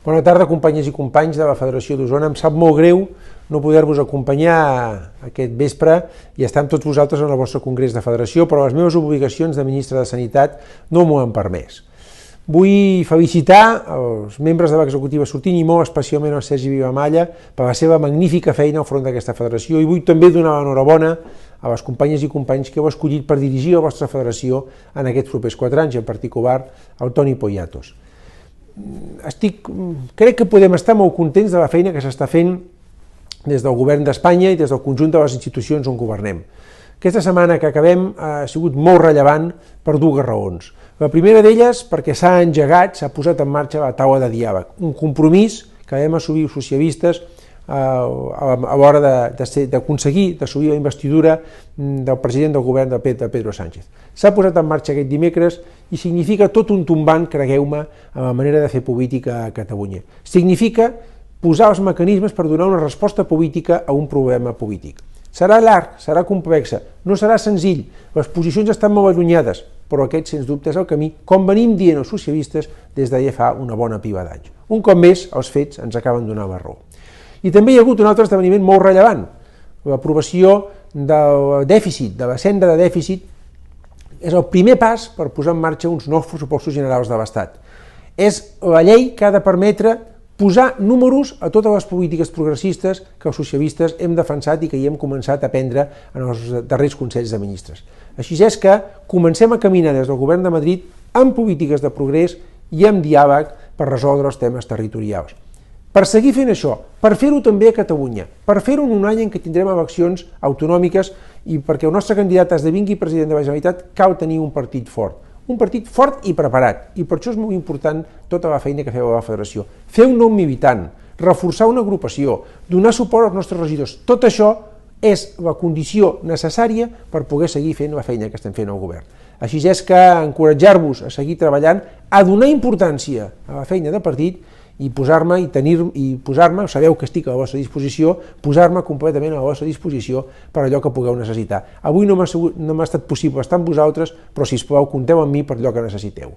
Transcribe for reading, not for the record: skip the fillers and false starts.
Bona tarda, companyes i companys de la Federació d'Osona. Em sap molt greu no poder-vos acompanyar aquest vespre i estar amb tots vosaltres en el vostre congrés de federació, però les meves obligacions de ministre de Sanitat no m'ho han permès. Vull felicitar els membres de l'executiva sortint i molt especialment el Sergi Vivamalla per la seva magnífica feina al front d'aquesta federació, i vull també donar l'enhorabona a les companyes i companys que heu escollit per dirigir la vostra federació en aquests propers 4 anys, en particular el Toni Poyatos. Crec que podem estar molt contents de la feina que s'està fent des del govern d'Espanya i des del conjunt de les institucions on governem. Aquesta setmana que acabem ha sigut molt rellevant per dues raons. La primera d'elles perquè s'ha engegat, s'ha posat en marxa la taula de diàleg, un compromís que vam assumir els socialistes a l'hora d'aconseguir d'assolir la investidura del president del govern de Pedro Sánchez. S'ha posat en marxa aquest dimecres i significa tot un tombant, cregueu-me, a la manera de fer política a Catalunya. Significa posar els mecanismes per donar una resposta política a un problema polític. Serà llarg, serà complexa, no serà senzill, les posicions estan molt allunyades, però aquest, sens dubte, és el camí, com venim dient els socialistes des de ja fa una bona pila d'anys. Un cop més, els fets ens acaben donant la raó. I també hi ha hagut un altre esdeveniment molt rellevant, l'aprovació del dèficit, de la senda de dèficit. És el primer pas per posar en marxa uns nous pressupostos generals de l'Estat. És la llei que ha de permetre posar números a totes les polítiques progressistes que els socialistes hem defensat i que hi hem començat a prendre en els darrers Consells de Ministres. Així és que comencem a caminar des del govern de Madrid amb polítiques de progrés i amb diàleg per resoldre els temes territorials. Per seguir fent això, per fer-ho també a Catalunya, per fer-ho en un any en què tindrem eleccions autonòmiques i perquè el nostre candidat esdevingui president de la Generalitat, cal tenir un partit fort i preparat, i per això és molt important tota la feina que feu a la federació. Fer un nom militant, reforçar una agrupació, donar suport als nostres regidors, tot això és la condició necessària per poder seguir fent la feina que estem fent al govern. Així és que encoratjar-vos a seguir treballant, a donar importància a la feina de partit i posar-me, sabeu que estic a la vostra disposició, posar-me completament a la vostra disposició per allò que pugueu necessitar. Avui no m'ha estat possible estar amb vosaltres, però sisplau, compteu amb mi per allò que necessiteu.